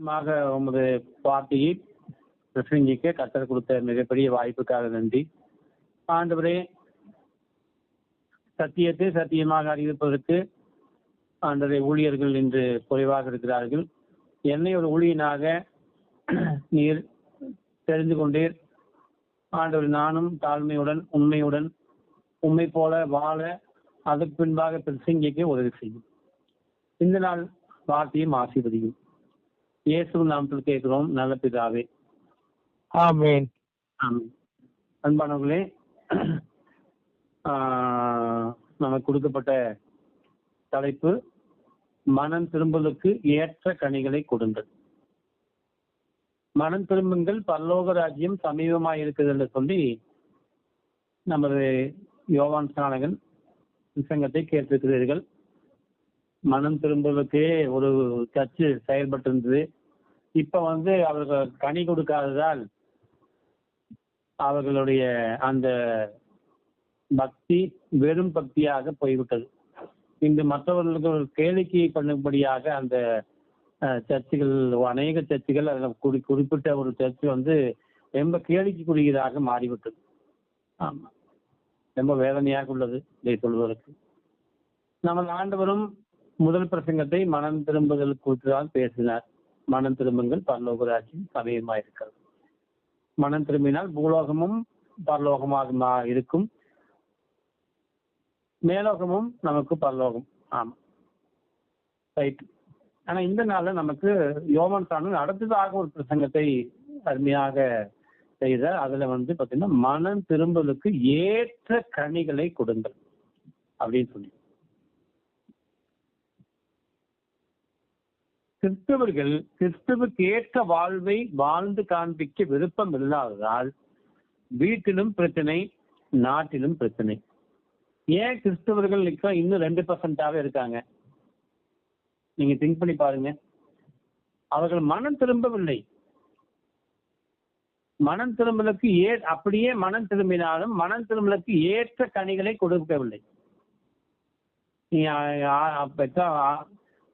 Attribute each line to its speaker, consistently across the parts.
Speaker 1: மாக உமது வார்த்தையை பிரசங்கிக்க கர்த்தர் கொடுத்த மிகப்பெரிய வாய்ப்புக்காக நன்றி. ஆண்டவரே, சத்தியத்தை சத்தியமாக அறிவிப்பதற்கு ஆண்டவரே ஊழியர்கள் இன்று குறைவாக இருக்கிறார்கள். என்னை ஒரு ஊழியனாக நீர் தெரிந்து கொண்டீர். ஆண்டவர், நானும் தாழ்மையுடன் உண்மையுடன் உண்மை போல வாழ அதற்கு பின்பாக பிரசங்கிக்க உதவி செய்யும். இந்த நாள் வார்த்தையும் ஆசீர்வதியும். இயேசு நாமத்தில் கேட்கிறோம் நல்ல பிதாவே,
Speaker 2: ஆமென்.
Speaker 1: ஆமென். அன்பானவர்களே, நமக்கு கொடுக்கப்பட்ட தலைப்பு மனம் திரும்பலுக்கு ஏற்ற கனிகளை கொடுங்கள். மனம் திரும்புங்கள், பரலோக ராஜ்யம் சமீபமாய் இருக்குது என்று சொல்லி நமது யோவான் ஸ்நானகன் சங்கத்தை கேட்டிருக்கிறீர்கள். மனம் திரும்பலுக்கே ஒரு சர்ச்சு செயல்பட்டு இருந்தது. இப்ப அவர்கள் கனி கொடுக்காததால் அவர்களுடைய அந்த பக்தி வெறும் பக்தியாக போய்விட்டது. இன்று மற்றவர்களுக்கு ஒரு கேளிக்கை பண்ணும்படியாக அந்த சர்ச்சுகள், அநேக சர்ச்சுகள், அதில் குறிப்பிட்ட ஒரு சர்ச்சு ரொம்ப கேளிக்கைக்குரியதாக மாறிவிட்டது. ஆமா, ரொம்ப வேதனையாக உள்ளது இதை சொல்வதற்கு. நமது ஆண்டவரும் முதல் பிரசங்கத்தை மனம் திரும்புதல் குறித்து தான் பேசினார். மனம் திரும்புங்கள், பரலோக ராஜ்யம் சமீபமாயிருக்கிறது. மனம் திரும்பினால் பூலோகமும் பரலோகமாக இருக்கும், மேலோகமும் நமக்கு பரலோகம். ஆமா, ரைட். ஆனா இந்த நாள்ல நமக்கு யோவான் ஸ்நானகன் அடுத்ததாக ஒரு பிரசங்கத்தை அருமையாக செய்த, அதுல பாத்தீங்கன்னா மனம் திரும்பலுக்கு ஏற்ற கனிகளை கொடுங்கள் அப்படின்னு சொல்லி, கிறிஸ்தவர்கள் கிறிஸ்துவுக்கு ஏற்ற வாழ்வை வாழ்ந்து காண்பிக்க விருப்பம் இல்லாததால் வீட்டிலும் பிரச்சனை, நாட்டிலும் பிரச்சனை. ஏன் கிறிஸ்தவர்கள் இன்னும் 2% இருக்காங்க? நீங்க திங்க் பண்ணி பாருங்க. அவர்கள் மனம் திரும்பவில்லை. மனம் திரும்பலுக்கு அப்படியே மனம் திரும்பினாலும் மனம் திரும்பலுக்கு ஏற்ற கனிகளை கொடுக்கவில்லை.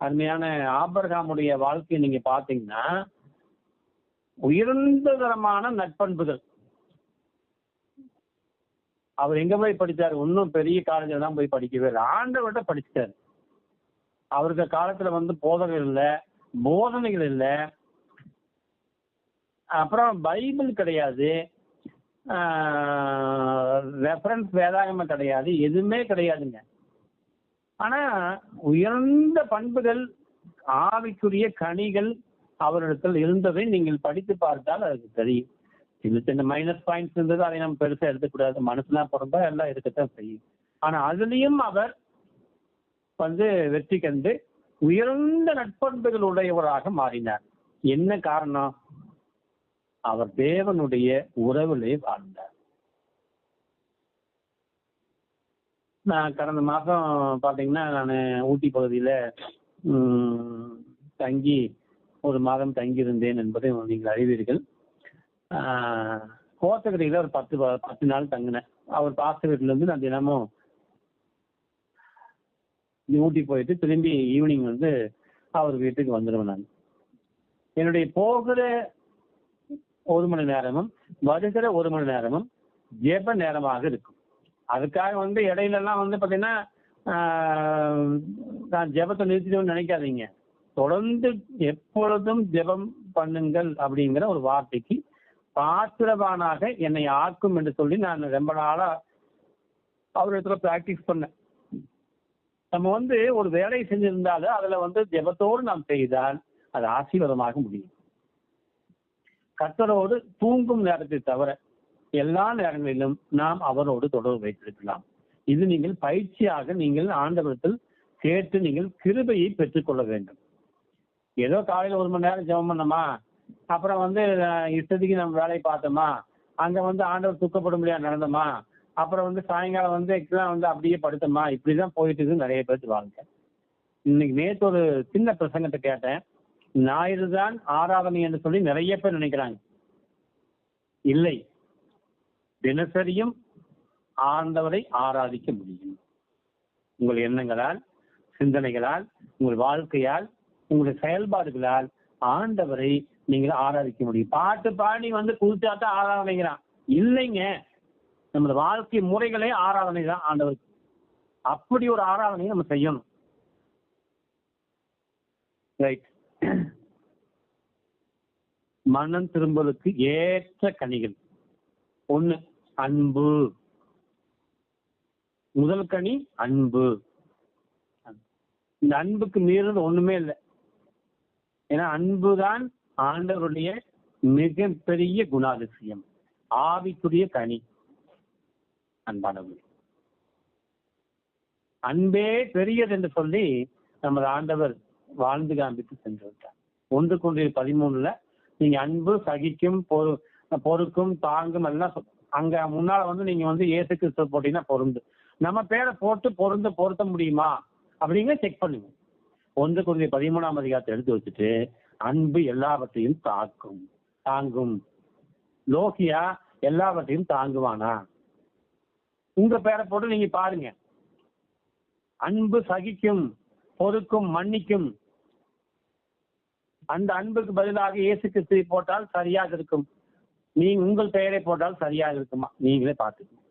Speaker 1: அருமையான ஆபிரகாமுடைய வாழ்க்கையை நீங்க பாத்தீங்கன்னா உயர்ந்த தரமான நற்பண்புகள். அவர் எங்க போய் படிச்சாரு? இன்னும் பெரிய காலேஜில் தான் போய் படிக்கவே இல்லை, ஆண்டவர்கிட்ட படிச்சுட்டாரு. அவருக்கு காலத்துல போதகர்கள் இல்லை, போதனைகள் இல்லை, அப்புறம் பைபிள் கிடையாது, ரெஃபரன்ஸ் வேதாகமம் கிடையாது, எதுவுமே கிடையாதுங்க. ஆனா உயர்ந்த பண்புகள், ஆவிக்குரிய கனிகள் அவரிடத்தில் இருந்ததை நீங்கள் படித்து பார்த்தால் அதுக்கு தெரியும். சின்ன சின்ன மைனஸ் பாயிண்ட்ஸ் இருந்தது, அதை நம்ம பெருசா எடுத்துக்கூடாது. மனசுலாம் பிறந்தா எல்லாம் இருக்கத்தான் செய்யும். ஆனா அதுலயும் அவர் வெற்றி கண்டு உயர்ந்த நட்பண்புகள் உடையவராக மாறினார். என்ன காரணம்? அவர் தேவனுடைய உறவிலே வாழ்ந்தார். நான் கடந்த மாதம் பார்த்தீங்கன்னா நான் ஊட்டி பகுதியில் தங்கி ஒரு மாதம் தங்கியிருந்தேன் என்பதை நீங்கள் அறிவீர்கள். கோத்தகிரியில் ஒரு 10 நாள் தங்கினேன். அவர் பாஸ்டர் வீட்டிலேருந்து நான் தினமும் ஊட்டி போயிட்டு திரும்பி ஈவினிங் அவர் வீட்டுக்கு வந்துடுவேன். நான் என்னுடைய போகிற 1 மணி நேரமும் வருகிற 1 மணி நேரமும் ஜெப நேரமாக இருக்கும். அதுக்காக இடையிலலாம் பார்த்தீங்கன்னா நான் ஜெபத்தை நிறுத்திடுவேன்னு நினைக்காதீங்க. தொடர்ந்து எப்பொழுதும் ஜெபம் பண்ணுங்கள் அப்படிங்கிற ஒரு வார்த்தைக்கு பாத்திரவானாக என்னை ஆக்கும் என்று சொல்லி நான் ரொம்ப நாளா அவரிடத்துல பிராக்டிஸ் பண்ணேன். நம்ம ஒரு வேலையை செஞ்சிருந்தாலும் அதுல ஜெபத்தோடு நாம் செய்தால் அது ஆசீர்வாதமாக முடியும். கர்த்தரோடு தூங்கும் நேரத்தை தவிர எல்லா நேரங்களிலும் நாம் அவரோடு தொடர்பு வைத்திருக்கலாம். இது நீங்கள் பயிற்சியாக நீங்கள் ஆண்டவரத்தில் கேட்டு நீங்கள் கிருபையை பெற்றுக்கொள்ள வேண்டும். ஏதோ காலையில் 1 மணி நேரம் ஜெபம் பண்ணோமா, அப்புறம் இஷ்டத்துக்கு நம்ம வேலையை பார்த்தோமா, அங்க ஆண்டவர் துக்கப்படும்படியா நடந்தோமா, அப்புறம் சாயங்காலம் எக்ஸாம் அப்படியே படுத்தோமா, இப்படிதான் போயிட்டு இருக்கு நிறைய பேருக்கு வாழ்க்கை. இன்னைக்கு நேற்று ஒரு சின்ன பிரசங்கத்தை கேட்டேன். ஞாயிறு தான் ஆராதனை என்று சொல்லி நிறைய பேர் நினைக்கிறாங்க. இல்லை, தினசரியும் ஆண்டவரை ஆராதிக்க முடியும். உங்கள் எண்ணங்களால், சிந்தனைகளால், உங்கள் வாழ்க்கையால், உங்களுடைய செயல்பாடுகளால் ஆண்டவரை நீங்கள் ஆராதிக்க முடியும். பாட்டு பாடி வந்து குதிச்சாத்தான் ஆராதனைங்கிறான் இல்லைங்க. நமது வாழ்க்கை முறைகளே ஆராதனை தான் ஆண்டவருக்கு. அப்படி ஒரு ஆராதனையை நம்ம செய்யணும். ரைட். மனம் திரும்பலுக்கு ஏற்ற கனிகள். ஒண்ணு அன்பு. முதல் கனி அன்பு. இந்த அன்புக்கு மீறது ஒண்ணுமே இல்லை. ஏன்னா அன்புதான் ஆண்டவருடைய மிக பெரிய குணாதிசயம், ஆவிக்குரிய கனி. அன்பானவர்கள், அன்பே பெரியது என்று சொல்லி நமது ஆண்டவர் வாழ்ந்து காண்பித்து சென்று விட்டார். 1 Corinthians 13 நீங்க அன்பு சகிக்கும் பொறுக்கும் தாங்கும் எல்லாம் அங்க முன்னால வந்து நீங்க வந்து இயேசு கிறிஸ்துவ போட்டீங்கன்னா பொருந்து. நம்ம பேரை போட்டு பொருத்த முடியுமா அப்படிங்க செக் பண்ணுங்க. 1 Corinthians 13 எடுத்து வச்சுட்டு அன்பு எல்லாவற்றையும் தாங்கும். லோகியா எல்லாவற்றையும் தாங்குவானா? உங்க பேரை போட்டு நீங்க பாருங்க. அன்பு சகிக்கும், பொறுக்கும், மன்னிக்கும். அந்த அன்புக்கு பதிலாக இயேசு கிறிஸ்துவை போட்டால் சரியாக இருக்கும். நீங்க உங்கள் பெயரை போட்டால் சரியாக இருக்குமா? நீங்களே பார்த்துக்கணும்.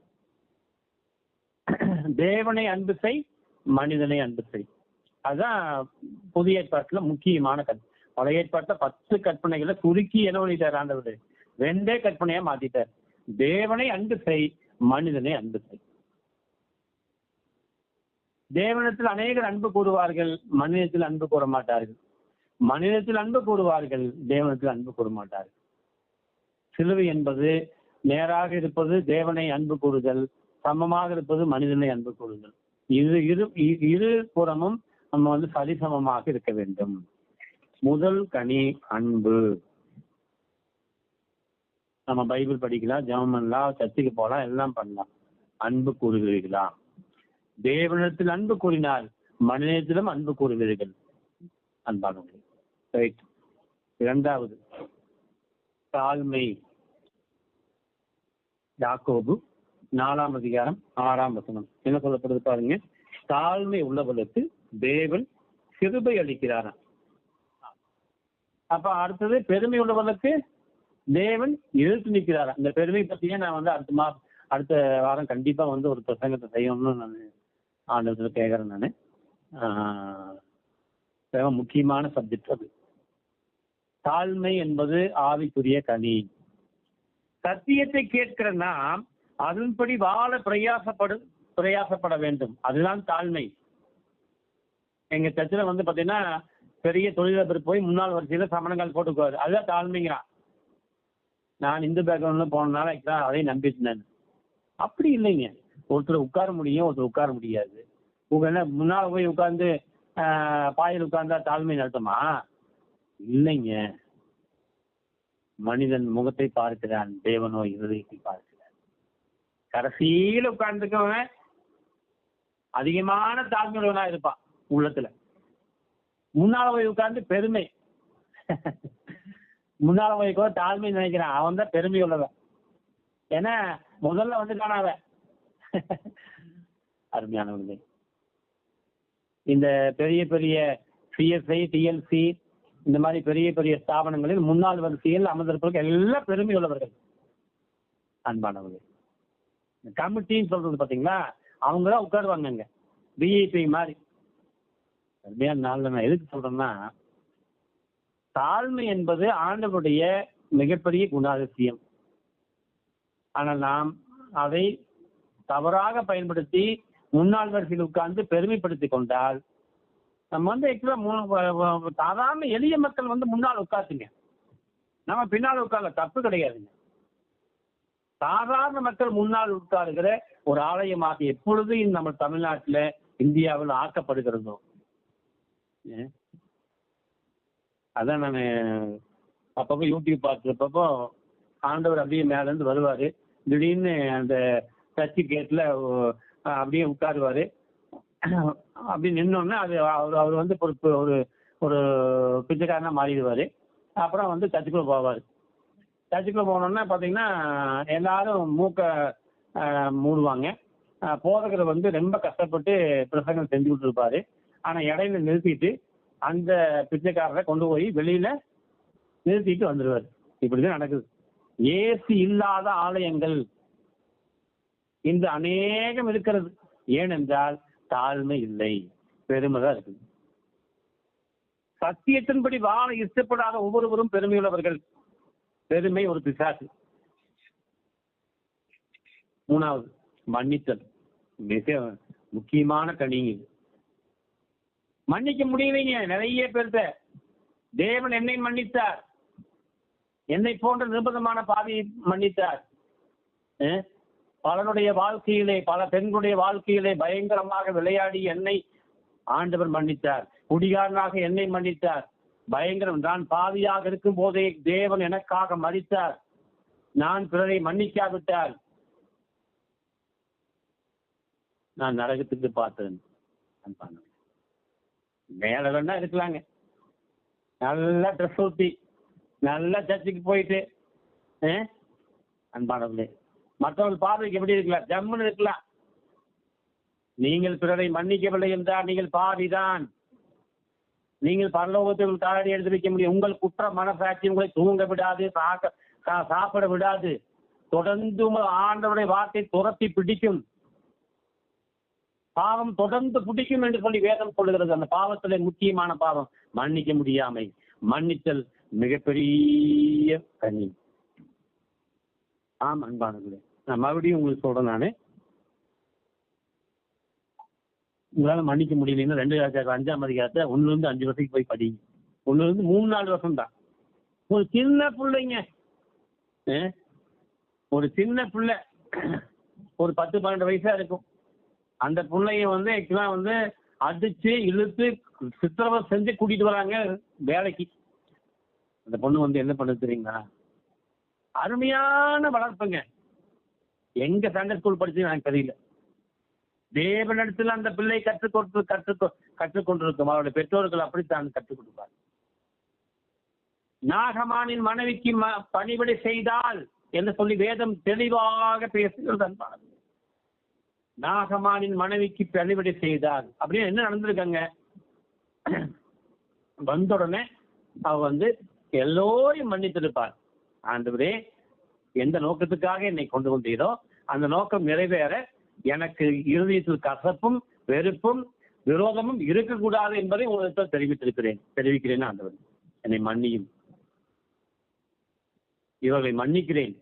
Speaker 1: தேவனை அன்பு செய், மனிதனை அன்பு செய். அதுதான் புதிய ஏற்பாட்டுல முக்கியமான கற்பனை. பழைய ஏற்பாட்டுல 10 கற்பனைகளை சுருக்கி என்ன பண்ணிட்டார் ஆண்டவர்? 2 கற்பனையா மாத்திட்டார். தேவனை அன்பு செய், மனிதனை அன்பு செய். தேவனத்தில் அநேகர் அன்பு கூறுவார்கள், மனிதத்தில் அன்பு கூற மாட்டார்கள். மனிதத்தில் அன்பு கூறுவார்கள், தேவனத்தில் அன்பு கூற மாட்டார்கள். சிலுவை என்பது நேராக இருப்பது தேவனை அன்பு கூறுதல், சமமாக இருப்பது மனிதனை அன்பு கூறுதல். இரு புறமும் நம்ம வந்து சரிசமமாக இருக்க வேண்டும். முதல் கனி அன்பு. நம்ம பைபிள் படிக்கலாம், ஜெபம் பண்ணலாம், சர்ச்சுக்கு போகலாம், எல்லாம் பண்ணலாம். அன்பு கூறுகிறீர்களா? தேவனிடத்தில் அன்பு கூறினால் மனிதத்திலும் அன்பு கூறுவீர்கள். அன்பானவர்களே, ரைட். 2வது தாழ்மை. யாக்கோபு 4:6 என்ன சொல்லப்படுது பாருங்க. தாழ்மை உள்ளவர்களுக்கு தேவன் கிருபை அளிக்கிறாராம். அப்ப அடுத்தது பெருமை உள்ளவர்களுக்கு தேவன் எதிர்த்து நிற்கிறாராம். இந்த பெருமை பத்தியே நான் வந்து அடுத்த வாரம் கண்டிப்பா வந்து ஒரு பிரசங்கத்தை செய்யணும்னு நான் ஆண்டவத்துல கேட்கறேன். நான் முக்கியமான சப்ஜெக்ட் அது. தாழ்மை என்பது ஆவிக்குரிய கனி. சத்தியத்தை கேட்கிற நாம் அதன்படி வாழ பிரயாசப்பட வேண்டும். அதுதான் தாழ்மை. எங்க சர்ச்சில் வந்து பாத்தீங்கன்னா பெரிய தொழிலதிபர் போய் முன்னாள் வரிசையில சமணங்கால் போட்டுக்குவாரு. அதுதான் தாழ்மைங்கிறான். நான் இந்து பேக்ரவுண்ட்ல போனதுனால அதையும் நம்பிட்டு. அப்படி இல்லைங்க. ஒருத்தர் உட்கார முடியும், ஒருத்தர் உட்கார முடியாது. உங்க என்ன முன்னால போய் உட்கார்ந்து பாயில் உட்கார்ந்தா தாழ்மை நடத்துமா? இல்லைங்க. மனிதன் முகத்தை பார்க்கிறான், தேவனோ இருதயத்தை பார்க்கிறான். கடைசியில உட்கார்ந்துக்கவன் அதிகமான தாழ்மையுள்ளவனா இருப்பான் உள்ளத்துல. முன்னால போய் உட்கார்ந்து பெருமை, முன்னால போய் தாழ்மை நினைக்கிறான், அவன் தான் பெருமை உள்ளவன். ஏன்னா முதல்ல வந்து காணாவ. அருமையானவர்களே, இந்த பெரிய பெரிய சிஎஸ்ஐ, டிஎல்சி இந்த மாதிரி பெரிய பெரிய ஸ்தாபனங்களில் முன்னாள் வரிசையில் அமர்ந்திருப்பவர்கள் எல்லாம் பெருமை உள்ளவர்கள். அன்பானவர்கள், கமிட்டின்னு சொல்றது பாத்தீங்களா, அவங்கதான் உட்காருவாங்க விஐபி மாதிரி. அருமையான நாள்ல நான் எதுக்கு சொல்றேன்னா, தாழ்மை என்பது ஆண்டவருடைய மிகப்பெரிய குணாதிசயம். ஆனால் நாம் அதை தவறாக பயன்படுத்தி முன்னாள் வரிசையில் உட்கார்ந்து பெருமைப்படுத்தி கொண்டால் நம்ம வந்து சாதாரண எளிய மக்கள் வந்து முன்னால் உட்காந்துங்க, நம்ம பின்னால் உட்கார்ல, தப்பு கிடையாதுங்க. சாதாரண மக்கள் முன்னால் உட்காருகிற ஒரு ஆலயமாக எப்பொழுது நம்ம தமிழ்நாட்டில் இந்தியாவில் ஆக்கப்படுகிறதோ. அதான் நான் அப்பப்போ யூடியூப் பார்த்துருப்பப்போ ஆண்டவர் அப்படியே மேலேருந்து வருவார். திடீர்னு அந்த சர்ச்சு கேட்டில் அப்படியே உட்காருவார். அப்படி நின்னோடனே அது அவர் வந்து ஒரு ஒரு பிச்சைக்காரனா மாறிடுவார். அப்புறம் வந்து சர்ச்சுக்குள்ளே போவார். சர்ச்சுக்குள்ளே போனோன்னா பார்த்தீங்கன்னா எல்லாரும் மூக்கை மூடுவாங்க. போதகர் வந்து ரொம்ப கஷ்டப்பட்டு பிரசங்கம் செஞ்சு கொடுத்துருப்பாரு. ஆனால் இடையில நிறுத்திட்டு அந்த பிச்சைக்காரரை கொண்டு போய் வெளியில் நிறுத்திட்டு வந்துடுவார். இப்படிதான் நடக்குது. ஏசி இல்லாத ஆலயங்கள் இன்று அநேகம் இருக்கிறது. ஏனென்றால் தாழ்மை இல்லை, பெருமைதான் இருக்குது. சத்தியத்தின்படி வாழ இஷ்டப்படாத ஒவ்வொருவரும் பெருமையுள்ளவர்கள். பெருமை ஒரு பிசாசு. மூணாவது, மன்னித்தல். மிக முக்கியமான கனி. மன்னிக்க முடியலைங்க நிறைய பேர்த்த. தேவன் என்னை மன்னித்தார், என்னை போன்ற நிர்பந்தமான பாவியை மன்னித்தார். பலனுடைய வாழ்க்கையிலே, பல பெண்களுடைய வாழ்க்கையிலே பயங்கரமாக விளையாடி என்னை ஆண்டவர் மன்னித்தார். குடிகாரனாக என்னை மன்னித்தார். பயங்கரம். நான் பாவியாக இருக்கும் போதே தேவன் எனக்காக மரித்தார். நான் பிறரை மன்னிக்காவிட்டால் நான் நரகத்துக்கு பார்த்தேன். மேல வேணா இருக்கலாங்க, நல்லா ட்ரெஸ் ஊத்தி நல்லா சர்ச்சுக்கு போயிட்டு அன்பானவர்களே, மற்றவர்கள் பார்வைக்கு எப்படி இருக்கலாம்? ஜம்முன்னு இருக்கலாம். நீங்கள் பிறரை மன்னிக்கவில்லை என்றால் நீங்கள் பாவிதான். நீங்கள் பரலோகத்தில் காலடி எடுத்து வைக்க முடியும். உங்கள் குற்ற மனசாட்சி உங்களை தூங்க விடாது, சாப்பிட விடாது. தொடர்ந்து ஆண்டவருடைய வார்த்தை துரத்தி பிடிக்கும். பாவம் தொடர்ந்து பிடிக்கும் என்று சொல்லி வேதம் சொல்லுகிறது. அந்த பாவத்திலே முக்கியமான பாவம் மன்னிக்க முடியாமை. மன்னித்தல் மிகப்பெரிய கனி. ஆம் அன்பானவர்களே, நான் மறுபடியும் உங்களுக்கு சொல்றேன். நானு உங்களால மன்னிக்க முடியலன்னா 2 அதிகாரத்தை 1-5 வருஷத்துக்கு போய் படிங்க. 1-3-4 வருஷம் தான். ஒரு சின்ன பிள்ளைங்க, ஒரு சின்ன பிள்ளை ஒரு 10-12 வயசா இருக்கும். அந்த பிள்ளைய ஆக்சுவலா அடிச்சு இழுத்து சித்திரவதை செஞ்சு கூட்டிட்டு வராங்க வேலைக்கு. அந்த பொண்ணு என்ன பண்ணுது தெரியுங்களா? அருமையான வளர்ப்புங்க. எங்க சண்டே ஸ்கூல் படிச்சு எனக்கு தெரியல. தேவனிடத்தில் அந்த பிள்ளை கற்றுக்கொண்டிருக்கும். அவருடைய பெற்றோர்கள் அப்படித்தான் கற்றுக் கொடுப்பார். நாகமானின் மனைவிக்கு பணிவிடை செய்தால் என்று சொல்லி வேதம் தெளிவாக பேசுகிறது. அன்பானது, நாகமானின் மனைவிக்கு பணிவிடை செய்தால் அப்படின்னு என்ன நடந்திருக்காங்க? வந்த உடனே அவ எல்லோரையும் மன்னித்திருப்பார். ஆண்டவரே, எந்த நோக்கத்துக்காக என்னை கொண்டு வந்தீரோ அந்த நோக்கம் நிறைவேற எனக்கு இருதயத்தில் கசப்பும் வெறுப்பும் விரோதமும் இருக்கக்கூடாது என்பதை உங்களுக்கு தெரிவிக்கிறேன். ஆண்டவர், என்னை மன்னியும், இவர்களை மன்னிக்கிறேன்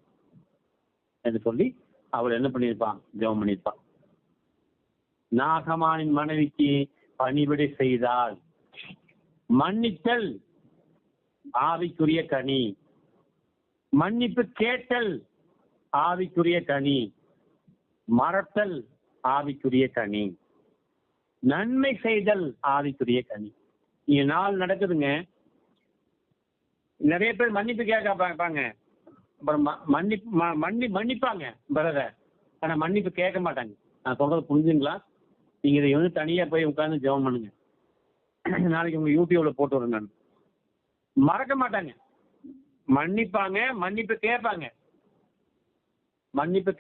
Speaker 1: என்று சொல்லி அவள் என்ன பண்ணியிருப்பான்? ஜெபம் பண்ணியிருப்பான். நாகமானின் மனைவிக்கு பணிவிடை செய்தால் மன்னித்தல் ஆவிக்குரிய கனி. மன்னிப்பு கேட்டல் ஆவிக்குரிய கனி. மறத்தல் ஆவிக்குரிய கனி. நன்மை செய்தல் ஆவிக்குரிய கனி. இங்க நாள் நடக்குதுங்க. நிறைய பேர் மன்னிப்பு கேட்க பார்ப்பாங்க, அப்புறம் மன்னிப்பாங்க பிரதர், ஆனா மன்னிப்பு கேட்க மாட்டாங்க. நான் சொல்றது புரிஞ்சுங்களா? நீங்க இதை தனியா போய் உட்கார்ந்து ஜெபம் பண்ணுங்க. நாளைக்கு உங்க யூடியூப்ல போட்டு வரேன். நான் மறக்க மாட்டாங்க. மன்னிப்பாங்க, மன்னிப்பு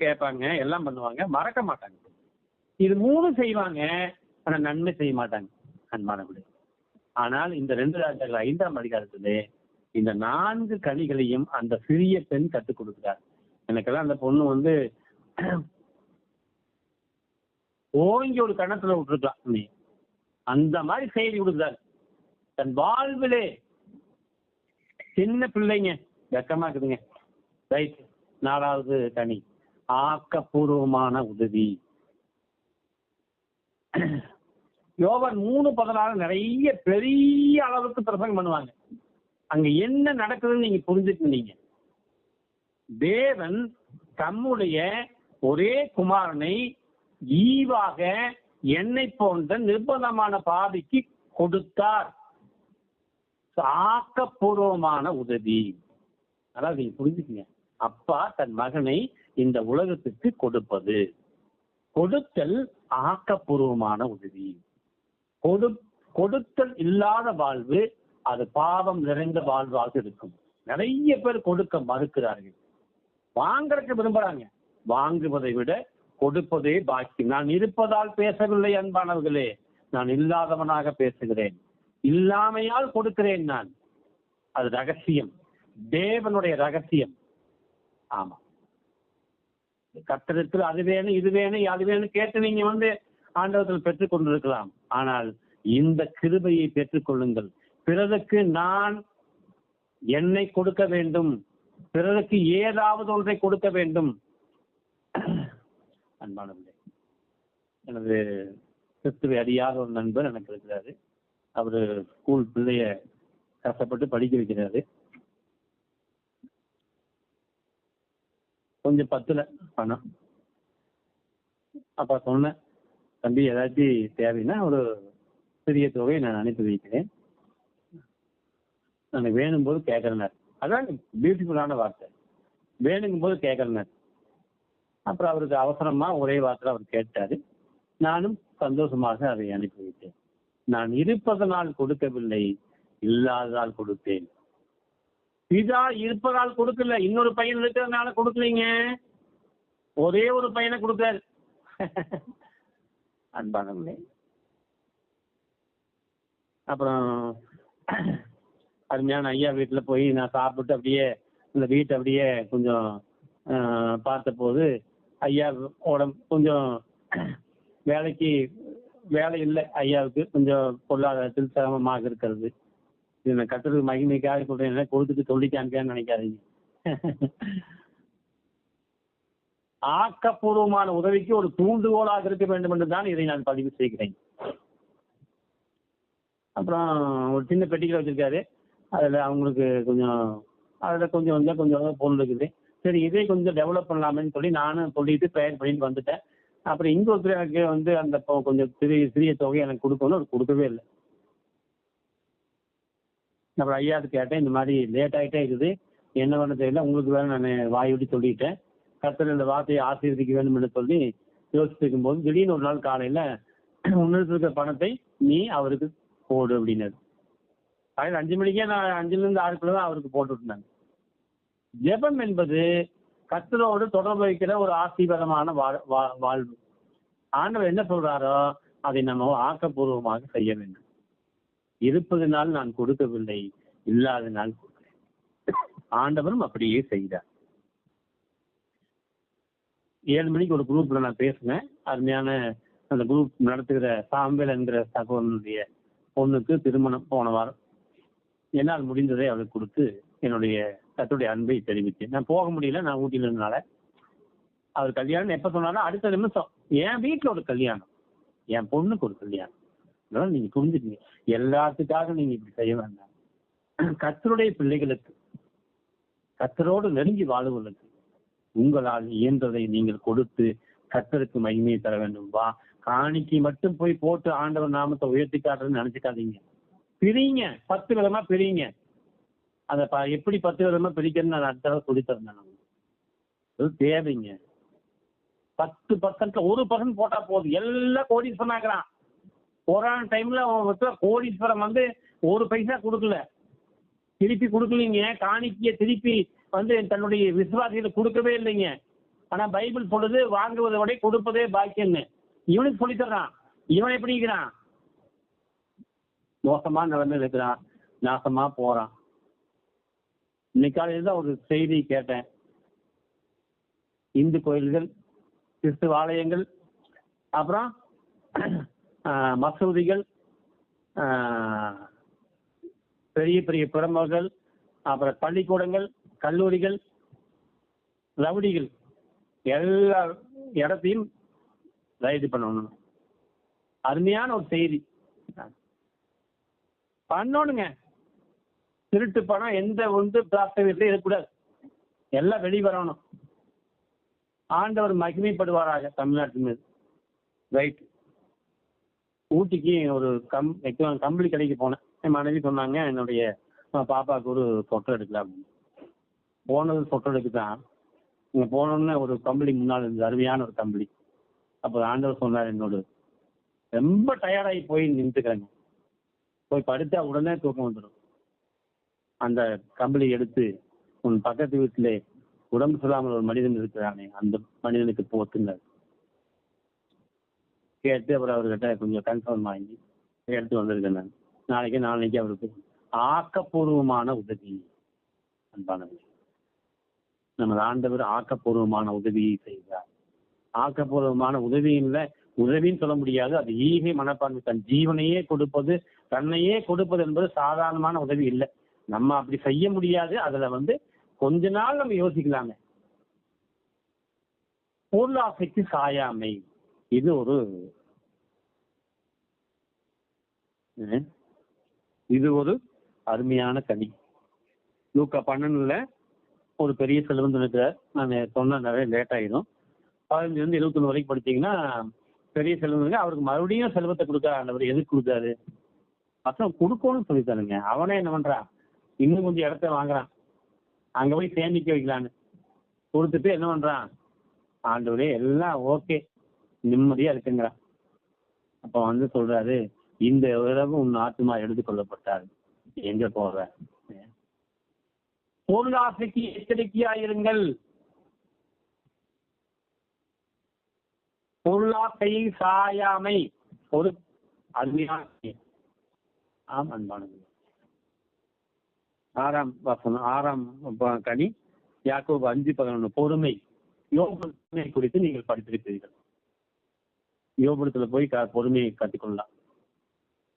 Speaker 1: கேட்பாங்க, எல்லாம் பண்ணுவாங்க, மறக்க மாட்டாங்க. இது 3 செய்வாங்க, ஆனா நன்மை செய்ய மாட்டாங்க அன்பானவர்களே. ஆனால் இந்த 2 ராஜாக்கள் 5ஆம் அதிகாரத்திலே இந்த 4 கனிகளையும் அந்த சிறிய பெண் கற்றுக் கொடுக்கிறார். எனக்கெல்லாம் அந்த பொண்ணு ஓங்கி ஒரு கணத்துல விட்டுருக்கலாம். நீ அந்த மாதிரி செய்தி கொடுக்கிறார். தன் வாழ்விலே சின்ன பிள்ளைங்க வெக்கமா இருக்குதுங்க. ரைட். 4வது கனி ஆக்கப்பூர்வமான உதவி. யோவான் 3:16 நிறைய பெரிய அளவுக்கு பிரசங்கம் பண்ணுவாங்க. அங்க என்ன நடக்குதுன்னு நீங்க புரிஞ்சுக்கிட்டீங்க. தேவன் தம்முடைய ஒரே குமாரனை ஈவாக என்னை போன்ற நிர்பந்தமான பாவிக்கு கொடுத்தார். ஆக்கப்பூர்வமான உதவி. அதாவது நீங்க புரிஞ்சுக்கங்க, அப்பா தன் மகனை இந்த உலகத்துக்கு கொடுத்தல் ஆக்கப்பூர்வமான உதவி. கொடுத்தல் இல்லாத வாழ்வு அது பாவம் நிறைந்த வாழ்வாக இருக்கும். நிறைய பேர் கொடுக்க மறுக்கிறார்கள். வாங்கறதுக்கு விரும்புறாங்க. வாங்குவதை விட கொடுப்பதே பாக்கி. நான் இருப்பதால் பேசவில்லை அன்பானவர்களே, நான் இல்லாதவனாக பேசுகிறேன். இல்லாமையால் கொடுக்கிறேன் நான். அது ரகசியம். தேவனுடைய ரகசியம். ஆமா, கர்த்தரிடத்தில் அது வேணும் இது வேணும் அது வேணும் கேட்டு நீங்க ஆண்டவர்கள் பெற்றுக் கொண்டிருக்கலாம். ஆனால் இந்த கிருபையை பெற்றுக்கொள்ளுங்கள். பிறருக்கு நான் என்னை கொடுக்க வேண்டும், பிறருக்கு ஏதாவது ஒன்றை கொடுக்க வேண்டும். அன்பானவர்களே, எனது கிறிஸ்துவை அறியாத ஒரு நண்பர் எனக்கு இருக்கிறாரு. அவரு ஸ்கூல் பிள்ளைய கஷ்டப்பட்டு படிக்க வைக்கிறாரு. கொஞ்சம் பத்துல பணம். அப்ப சொன்னேன், தம்பி ஏதாச்சும் தேவைன்னா ஒரு சிறிய தொகையை நான் அனுப்பி வைக்கிறேன், நான் வேணும் போது கேட்கறேன். அதான் பியூட்டிஃபுல்லான வார்த்தை, வேணுங்கும் போது கேட்கறேன். அப்புறம் அவருக்கு அவசரமா ஒரே வார்த்தை அவர் கேட்டாரு. நானும் சந்தோஷமாக அதை அனுப்பி வைத்தேன். நான் இருப்பதனால் கொடுக்கவில்லை, இல்லாததால் கொடுத்தேன். பிதா இருப்பதால் கொடுக்கல, இன்னொரு பையன் இருக்கிறதுனால கொடுக்கலீங்க. ஒரே ஒரு பையனை கொடுத்தாரு. அன்பானவர்களே, அப்புறம் அருமையான ஐயா வீட்டுல போய் நான் சாப்பிட்டு அப்படியே இந்த வீட்டை அப்படியே கொஞ்சம் பார்த்த போது ஐயா உடம்பு கொஞ்சம் வேலை இல்லை. ஐயாவுக்கு கொஞ்சம் பொருளாதாரத்தில் சிரமமாக இருக்கிறது. இது நான் கட்டுறதுக்கு மகிமைக்காக சொல்றேன், கொடுத்துட்டு சொல்லிக்கான்னு நினைக்காதீங்க. ஆக்கப்பூர்வமான உதவிக்கு ஒரு தூண்டுகோலாக இருக்க வேண்டும் என்று தான் இதை நான் பதிவு செய்கிறேன். அப்புறம் ஒரு சின்ன பெட்டிகளை வச்சிருக்காரு. அதில் அவங்களுக்கு கொஞ்சம் பொருள் இருக்குது. சரி, இதே கொஞ்சம் டெவலப் பண்ணலாமேன்னு சொல்லி நானும் சொல்லிட்டு ப்ரேயர் பண்ணிட்டு வந்துட்டேன். அப்புறம் இங்கே ஒருத்தர் எனக்கு அந்த கொஞ்சம் சிறிய தொகை எனக்கு கொடுக்கணும், அவர் கொடுக்கவே இல்லை. அப்புறம் ஐயாவுக்கு கேட்டேன், இந்த மாதிரி லேட் ஆகிட்டே இருக்குது, என்ன பண்ண தெரியல, உங்களுக்கு வேற நான் வாய் விட்டு சொல்லிட்டேன், கர்த்தர் இந்த வார்த்தையை ஆசீர்வதிக்க வேண்டும் என்று சொல்லி யோசிச்சு இருக்கும்போது திடீர்னு ஒரு நாள் காலையில் முன்னெடுத்து இருக்கிற பணத்தை நீ அவருக்கு போடு அப்படின்னாரு. காலையில் 5 மணிக்கே நான் 5லேருந்து 6 தான் அவருக்கு போட்டுவிட்டாங்க. ஜெபம் என்பது கர்த்தரோடு தொடர்பு வைக்கிற ஒரு ஆசீர்வாதமான வாழ்வு. ஆண்டவர் என்ன சொல்றாரோ அதை நம்ம ஆக்கப்பூர்வமாக செய்ய வேண்டும். இருப்பதனால் நான் கொடுக்கவில்லை, இல்லாதனால் கொடுக்கிறேன். ஆண்டவரும் அப்படியே செய்தார். 7 மணிக்கு ஒரு குரூப்ல நான் பேசினேன். அருமையான அந்த குரூப் நடத்துகிற சாம்பல் என்கிற சகோதரனுடைய பொண்ணுக்கு திருமணம் போன வாரம். என்னால் முடிந்ததை அவளுக்கு கொடுத்து என்னுடைய கர்த்தருடைய அன்பை தெரிவித்தேன். நான் போக முடியல, நான் ஊட்டியில் இருந்தனால. அவர் கல்யாணம் எப்ப சொன்னாலும் அடுத்த நிமிஷம் என் வீட்டுல ஒரு கல்யாணம், என் பொண்ணுக்கு ஒரு கல்யாணம். அதனால நீங்க புரிஞ்சுக்கீங்க, எல்லாத்துக்காக நீங்க இப்படி செய்ய வேண்டாம். கர்த்தருடைய பிள்ளைகளுக்கு, கர்த்தரோடு நெருங்கி வாழ்வதற்கு உங்களால் இயன்றதை நீங்கள் கொடுத்து கர்த்தருக்கு மகிமையை தர வேண்டும். காணிக்கை மட்டும் போய் போட்டு ஆண்டவர் நாமத்தை உயர்த்தி காட்டுறதுன்னு நினைச்சுக்காதீங்க. பிரிங்க, 10 விதமா பிரிங்க. அதை எப்படி 10 விதமா பிரிக்கிறதுன்னு நான் அடுத்த தடவை சொல்லி தரேன். அது தேவைங்க. 10% 1% போட்டா போதும், எல்லாம் கோடீஸ்வரன் ஆக்குறான். கொரோனா டைம்ல கோடீஸ்வரம் 1 பைசா கொடுக்கல, திருப்பி கொடுக்கலீங்க. காணிக்கைய திருப்பி தன்னுடைய விசுவாசிகளை கொடுக்கவே இல்லைங்க. ஆனா பைபிள் சொல்லுது, வாங்குவதை விட கொடுப்பதே பாக்கியன்னு. இவனுக்கு சொல்லித்தர்றான். இவன் எப்படி இருக்கிறான்? மோசமா நிலைமையில் இருக்கிறான், நாசமா போறான். இன்னைக்கு காலையில் தான் ஒரு செய்தி கேட்டேன். இந்து கோயில்கள், கிறிஸ்துவ ஆலயங்கள், அப்புறம் மசூதிகள், பெரிய பெரிய பிரமுகர்கள், அப்புறம் பள்ளிக்கூடங்கள், கல்லூரிகள், ரவுடிகள் எல்லா இடத்தையும் ரைடு பண்ணணும். அருமையான ஒரு செய்தி பண்ணணுங்க. திருட்டு பணம் எந்த பிளாஸ்டிக் வீட்டிலையும் இருக்கக்கூடாது, எல்லாம் வெளிவரணும். ஆண்டவர் மகிமைப்படுவாராக தமிழ்நாட்டின் மீது. ரைட். ஊட்டிக்கு ஒரு கம்பளி கடைக்கு போனேன். என் மனைவி சொன்னாங்க, என்னுடைய பாப்பாவுக்கு ஒரு சொட்டை எடுக்கலாம் அப்படின்னு. போனது சொட்டை எடுக்குதான். இங்கே போனோன்னு ஒரு கம்பளி முன்னால் இருந்தது, அருமையான ஒரு கம்பளி. அப்போ ஆண்டவர் சொன்னார், என்னோட ரொம்ப டயர்டாகி போய் நின்றுக்கிறேங்க, போய் படுத்தா உடனே தூக்கம் வந்துடும். அந்த கம்பளி எடுத்து உன் பக்கத்து வீட்டிலே உடம்பு சொல்லாமல் ஒரு மனிதன் இருக்கிறானே, அந்த மனிதனுக்கு போத்துங்க கேட்டு அப்புறம் அவர்கிட்ட கொஞ்சம் கன்ஃபார்ம் வாங்கி எடுத்து வந்திருக்கேன். நான் நாளைக்கு அவருக்கு ஆக்கப்பூர்வமான உதவி. அன்பானது, நமது ஆண்டவர் ஆக்கப்பூர்வமான உதவியை செய்கிறார். ஆக்கப்பூர்வமான உதவின்னு சொல்ல முடியாது, அது ஈகை மனப்பான்மை. தன் ஜீவனையே கொடுப்பது, தன்னையே கொடுப்பது என்பது சாதாரணமான உதவி இல்லை. நம்ம அப்படி செய்ய முடியாது. அதுல கொஞ்ச நாள் நம்ம யோசிக்கலாங்க. பொருளாசைக்கு சாயாமை, இது ஒரு அருமையான கனி. லூக்கா 12 ஒரு பெரிய செல்வந்தன் இருக்கிறார். நான் சொன்ன நிறைய லேட் ஆயிடும். 15 21 வரைக்கும் படிச்சீங்கன்னா பெரிய செல்வந்தனுக்கு அவருக்கு மறுபடியும் செல்வத்தை கொடுக்க ஆண்டவர் எதுக்கு கொடுத்தாரு? அப்புறம் கொடுக்கணும்னு சொல்லித்தானுங்க. அவனே என்ன பண்றான், இன்னும் கொஞ்சம் இடத்த வாங்குறான், அங்க போய் சேமிக்க வைக்கலான்னு கொடுத்துட்டு என்ன பண்றான், ஆண்டவரே எல்லாம் ஓகே நிம்மதியா இருக்குங்கிறான். அப்ப சொல்றாரு, இந்த உறவு உன் ஆத்மா எடுத்துக்கொள்ளப்பட்டார், எங்க போற? பொருளாசைக்கு எச்சரிக்கையாயிருங்கள். பொருளாசையை சாயாமை ஒரு அருமையான அன்பானது. 6ஆம் வசனம் 6ஆம் கனி யாக்கோபு 5:11 பொறுமை. யோபு குறித்து நீங்கள் படித்திருக்கிறீர்கள். யோபுடத்துல போய் பொறுமையை கற்றுக்கொள்ளலாம்.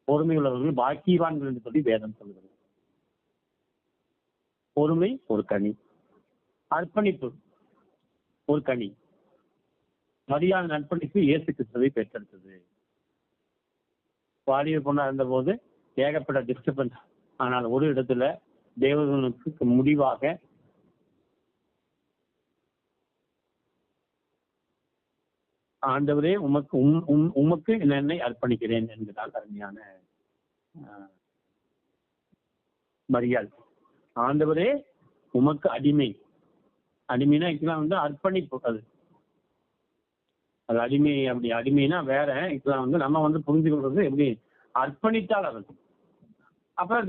Speaker 1: பொறுமை உள்ளவர்கள் பாக்கியவான்கள் என்று சொல்லி வேதம் சொல்கிறது. பொறுமை ஒரு கனி. அர்ப்பணிப்பு ஒரு கனி. மரியாதை அர்ப்பணிப்பு இயேசு கிறிஸ்துவை பெற்றெடுத்தது. வாலிப பொண்ணா இருந்த போது ஏகப்பட்ட டிஸ்டர்பன்ஸ். ஆனால் ஒரு இடத்துல தேவனுக்கு முடிவாக ஆண்டவரே உமக்கு என்னை அர்ப்பணிக்கிறேன் என்கிறால் அருமையான மரியாள். ஆண்டவரே உமக்கு அடிமைனா இப்பெல்லாம் அர்ப்பணிப்பு. அது அடிமை. அப்படி அடிமைனா வேற. இப்பெல்லாம் நம்ம புரிஞ்சு கொள்றது எப்படி அர்ப்பணித்தால் அவர். அப்புறம்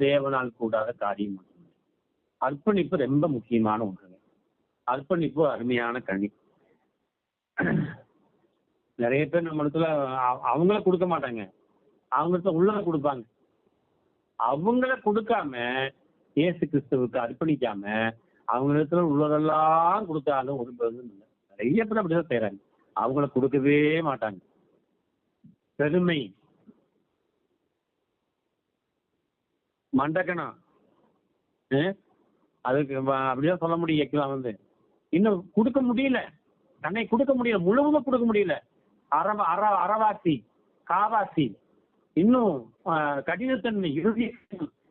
Speaker 1: தேவனால் கூடாத காரியம். அர்ப்பணிப்பு ரொம்ப முக்கியமான ஒன்று. அர்ப்பணிப்பு அருமையான கனி. நிறைய பேர் நம்ம இடத்துல அவங்கள கொடுக்க மாட்டாங்க, அவங்க உள்ளத கொடுப்பாங்க. அவங்கள கொடுக்காம இயேசு கிறிஸ்துவுக்கு அர்ப்பணிக்காம அவங்க இடத்துல உள்ளதெல்லாம் கொடுத்தாலும் ஒரு பிரயோஜனம் இல்லை. நிறைய பேர் அப்படிதான் செய்யறாங்க. அவங்கள கொடுக்கவே மாட்டாங்க. பெருமை, மண்டக்கணம், அதுக்கு அப்படிதான் சொல்ல முடியும். இன்னும் கொடுக்க முடியல, தன்னை கொடுக்க முடியல, முழுவதும் கொடுக்க முடியல. அறவாசி, காவாசி, இன்னும் கடினத்தன்மை, இறுதி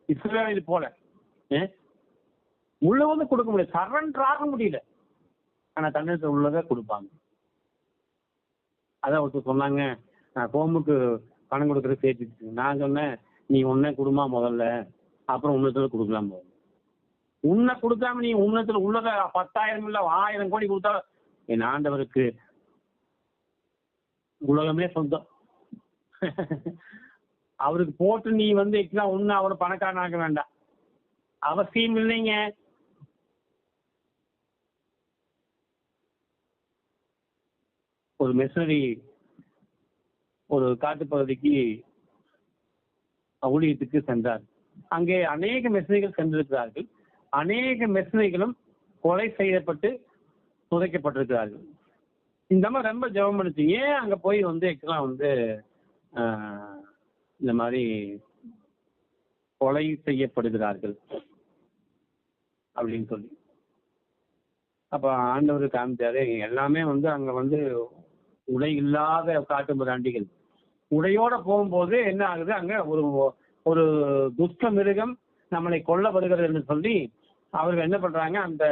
Speaker 1: இஸ்ரவேல் போல முழுவதும் கொடுக்க முடியல, சரண்டர் ஆக முடியல. ஆனா தன்னிடத்தில் உள்ளதை கொடுப்பாங்க. அதான் ஒருத்தர் சொன்னாங்க, கோமுக்கு பணம் கொடுக்குற சேர்த்து. நான் சொன்னேன், நீ உன்னை கொடுமா முதல்ல, அப்புறம் உன்னத்துல கொடுக்கலாம். உன்னை கொடுக்காம நீ உன்னத்துல உள்ளத 10,000 இல்ல 1000 கோடி கொடுத்தா என் ஆண்டவருக்கு உலகமே சொந்தம். அவருக்கு போட்டு நீ ஒண்ணு அவரை பணக்காரனாக்க வேண்டாம், அவசியம் இல்லைங்க. ஒரு மிஷனரி ஒரு காட்டுப்பகுதிக்கு ஊழியத்துக்கு சென்றார். அங்கே அநேக மிஷனரிகள் சென்றிருக்கிறார்கள். அநேக மிஷனரிகளும் கொலை செய்யப்பட்டு புதைக்கப்பட்டிருக்கிறார்கள். இந்த மாதிரி ரொம்ப ஜெபம் பண்ணிச்சு, ஏன் அங்க போய் இந்த மாதிரி கொலை செய்யப்படுகிறார்கள் அப்படின்னு சொல்லி. அப்ப ஆண்டவர் காமிச்சாரு, எல்லாமே அங்க உடை இல்லாத காட்டு மிராண்டிகள். உடையோட போகும்போது என்ன ஆகுது, அங்க ஒரு துஷ்ட மிருகம் நம்மளை கொல்ல வருகிறது என்று சொல்லி அவர்கள் என்ன பண்றாங்க, அந்த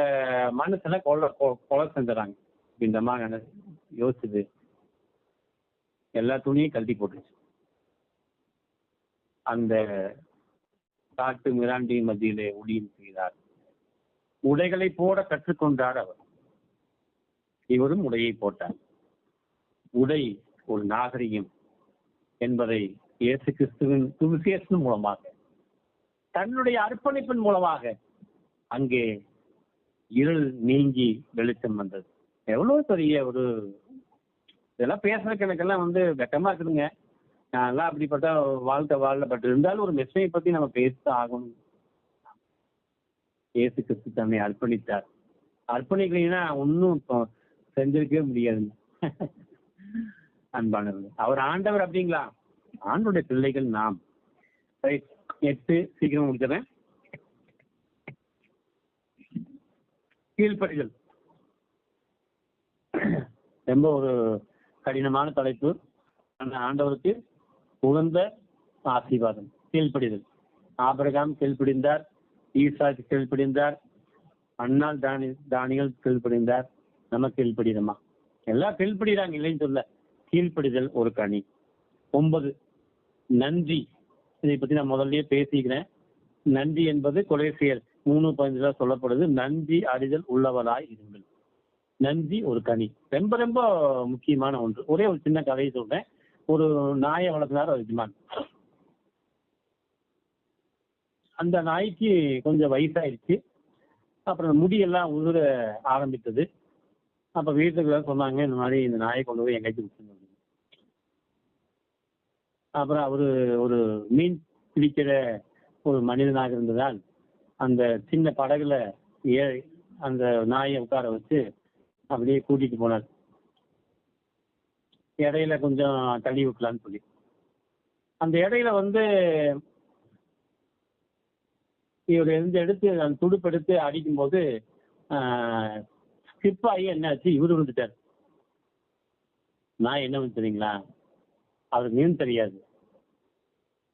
Speaker 1: மனுஷனை கொலை செஞ்சுறாங்க. இந்த மாதிரி யோசிச்சுது, எல்லா துணியும் கழட்டி போட்டுச்சு. அந்த காட்டு மிராண்டி மத்தியிலே ஊழியம் செய்தார். உடைகளை போட கற்றுக்கொண்டார் அவர். இவரும் உடையை போட்டார். உடை ஒரு நாகரிகம் என்பதை இயேசு கிறிஸ்துவின் சுவிசேஷம் மூலமாக, தன்னுடைய அர்ப்பணிப்பின் மூலமாக அங்கே இருள் நீங்கி வெளிச்சம் வந்தது. எவ்வளவு பெரிய ஒரு இதெல்லாம் பேசுறதுக்கு எனக்கெல்லாம் வெட்டமா இருக்குதுங்க. நான்லாம் அப்படிப்பட்ட வாழ்க்கை வாழ, பட் இருந்தாலும் ஒரு மெசேஜை பத்தி நம்ம பேச ஆகணும். இயேசு கிறிஸ்து தன்னை அர்ப்பணித்தார். அர்ப்பணிக்கலைன்னா ஒன்னும் செஞ்சிருக்கவே முடியாதுங்க. அன்பானவர்கள், அவர் ஆண்டவர் அப்படிங்களா? ஆண்டவருடைய பிள்ளைகள் நாம். 8 சீக்கிரம் முடிக்கிறேன். கீழ்ப்படிதல் ரொம்ப ஒரு கடினமான தலைப்பு. அந்த ஆண்டவருக்கு உகந்த ஆசீர்வாதம் கீழ்ப்படிதல். ஆபிரகாம் கீழ்ப்படிந்தார், ஈசாக்கு கீழ்ப்படிந்தார், அன்னாள் தானிகள் கீழ்ப்படிந்தார். நம்ம கீழ்ப்படிதமா? எல்லாம் கீழ்ப்படிறாங்க, இல்லைன்னு சொல்ல. கீழ்ப்படிதல் ஒரு கனி. 9 நன்றி. இதை பத்தி நான் முதல்லயே பேசிக்கிறேன். நன்றி என்பது கொலேசியர் 3:15 சொல்லப்படுது. நன்றி அறிதல் உள்ளவராய் இருங்கள். நன்றி ஒரு கனி. ரொம்ப ரொம்ப முக்கியமான ஒன்று. ஒரே ஒரு சின்ன கதையை சொல்றேன். ஒரு நாயை வளர்த்தினார் ஒரு எஜமான். அந்த நாய்க்கு கொஞ்சம் வயசாயிடுச்சு. அப்புறம் முடியெல்லாம் உதிர ஆரம்பித்தது. அப்ப வீட்டுக்கு சொன்னாங்க, இந்த மாதிரி இந்த நாயை கொண்டு போய் எங்கேயாச்சும் விட்டுருங்க. அப்புறம் அவரு ஒரு மீன் பிடிக்கிற ஒரு மனிதனாக இருந்ததால் அந்த சின்ன படகுல அந்த நாயை உட்கார வச்சு அப்படியே கூட்டிட்டு போனார். இடையில கொஞ்சம் தள்ளி விட்டலான்னு சொல்லி அந்த இடையில இவர் எடுத்து அந்த துடுப்பு எடுத்து அடிக்கும் போது ஸ்கிப் ஆகி என்ன ஆச்சு, இவரு விழுந்துட்டார். நான் என்ன வந்து தெரியுங்களா, அவருக்கு மீன் தெரியாது.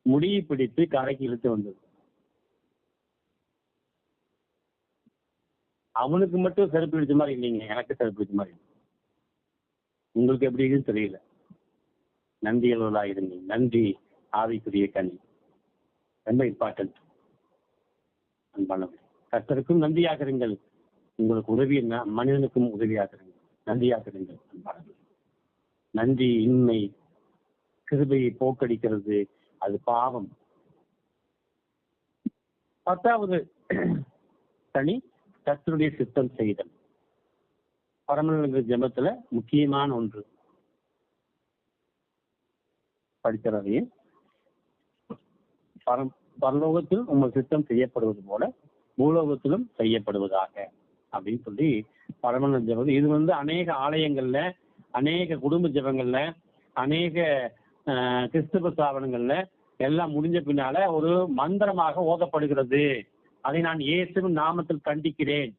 Speaker 1: முடியை பிடித்து கரைக்கு இழுத்து வந்தது. அவனுக்கு மட்டும் செருப்பு பிடிச்ச மாதிரி இல்லைங்க, எனக்கு செருப்பு பிடிச்ச மாதிரி. உங்களுக்கு எப்படி இருக்குன்னு தெரியல. நன்றியவர்களாக இருங்க. நன்றி ஆவிக்குரிய கனி. ரொம்ப இம்பார்ட்டன்ட். அன்பானவர்கள், கர்த்தருக்கும் நன்றியாக இருங்கள். உங்களுக்கு உதவி மனிதனுக்கும் உதவியாக இருங்கள். நன்றியாக இருங்கள். அன்பானவர்கள், நன்றி இன்மை கிருபையை போக்கடிக்கிறது. அது பாவம். 10வது கனி கர்த்தருடைய சித்தம் செய்தல். பரமனுடைய ஜெபத்துல முக்கியமான ஒன்று. படிக்கிறதையே பரலோகத்தில் உங்கள் சித்தம் செய்யப்படுவது போல பூலோகத்திலும் செய்யப்படுவதாக அப்படின்னு சொல்லி பரமன ஜெபம். இது அநேக ஆலயங்கள்ல, அநேக குடும்ப ஜெபங்கள்ல, அநேக கிறிஸ்தவ ஸ்தாபனங்கள்ல எல்லாம் முடிஞ்ச பின்னால ஒரு மந்திரமாக ஓதப்படுகிறது. அதை நான் இயேசுவின் நாமத்தில் கண்டிக்கிறேன்.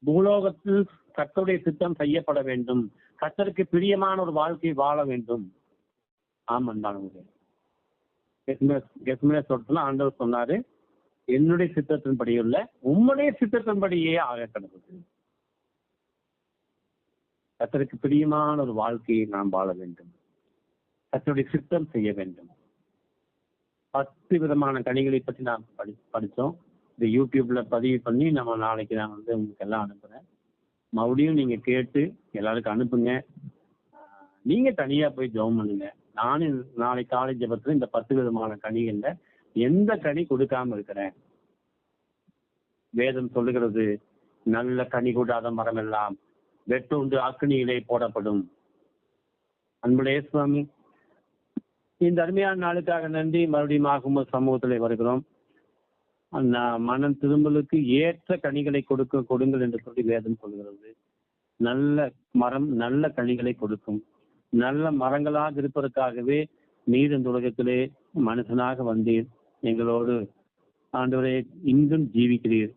Speaker 1: பூலோகத்தில் கர்த்தருடைய சித்தம் செய்யப்பட வேண்டும். கர்த்தருக்கு பிரியமான ஒரு வாழ்க்கை வாழ வேண்டும். ஆமாண்டாங்க. ஆண்டவர் சொன்னாரு, என்னுடைய சித்தத்தின்படி உள்ள உம்முடைய சித்தத்தின்படியே ஆக கிடந்தது. கர்த்தருக்கு பிரியமான ஒரு வாழ்க்கையை நாம் வாழ வேண்டும். கர்த்தருடைய சித்தம் செய்ய வேண்டும். 10 விதமான கனிகளை பற்றி நாம் படித்தோம். இந்த யூடியூப்ல பதிவு பண்ணி நம்ம நாளைக்கு நான் உங்களுக்கு எல்லாம் அனுப்புறேன். மறுபடியும் நீங்க கேட்டு எல்லாருக்கும் அனுப்புங்க. நீங்க தனியா போய் ஜெபம் பண்ணுங்க. நானும் நாளை காலை ஜெபத்துல இந்த 10 விதமான கனிகள்ல எந்த கனி கொடுக்காம இருக்கிறேன்? வேதம் சொல்லுகிறது, நல்ல கனி கூடாத மரம் எல்லாம் வெட்டுண்டு அக்னியிலே போடப்படும். அன்புடைய சுவாமி, இந்த அருமையான நாளுக்காக நன்றி. மறுபடியும் சமூகத்திலே வருகிறோம். மனம் திரும்பலுக்கு ஏற்ற கனிகளை கொடுங்கள் என்று சொல்லி வேதம் சொல்கிறது. நல்ல மரம் நல்ல கனிகளை கொடுக்கும். நல்ல மரங்களாக இருப்பதற்காகவே நீர் இந்த உலகத்திலே மனுஷனாக வந்தீர். எங்களோடு ஆண்டவரே இன்றும் ஜீவிக்கிறீர்.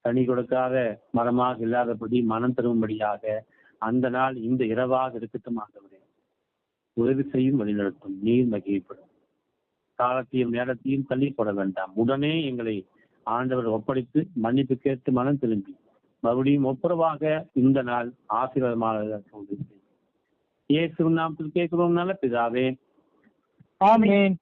Speaker 1: கனி கொடுக்காத மரமாக இல்லாதபடி மனம் தரும்படியாக அந்த நாள் இந்த இரவாக இருக்கட்டும். ஆண்டவரே உதவி செய்யும், வழிநடத்தும். நீர் மகிழ்ப்படும். காலத்தையும் நேரத்தையும் தள்ளி போட வேண்டாம். உடனே எங்களை ஆண்டவர் ஒப்படைத்து மன்னிப்பு கேட்டு மனம் திரும்பி மறுபடியும் ஒப்புரவாக இந்த நாள் ஆசீர்வாதமாக சொல்கிறேன். இயேசுவின் நாமத்தில் கேட்கிறோம் நல்ல பிதாவே.
Speaker 2: ஆமென்.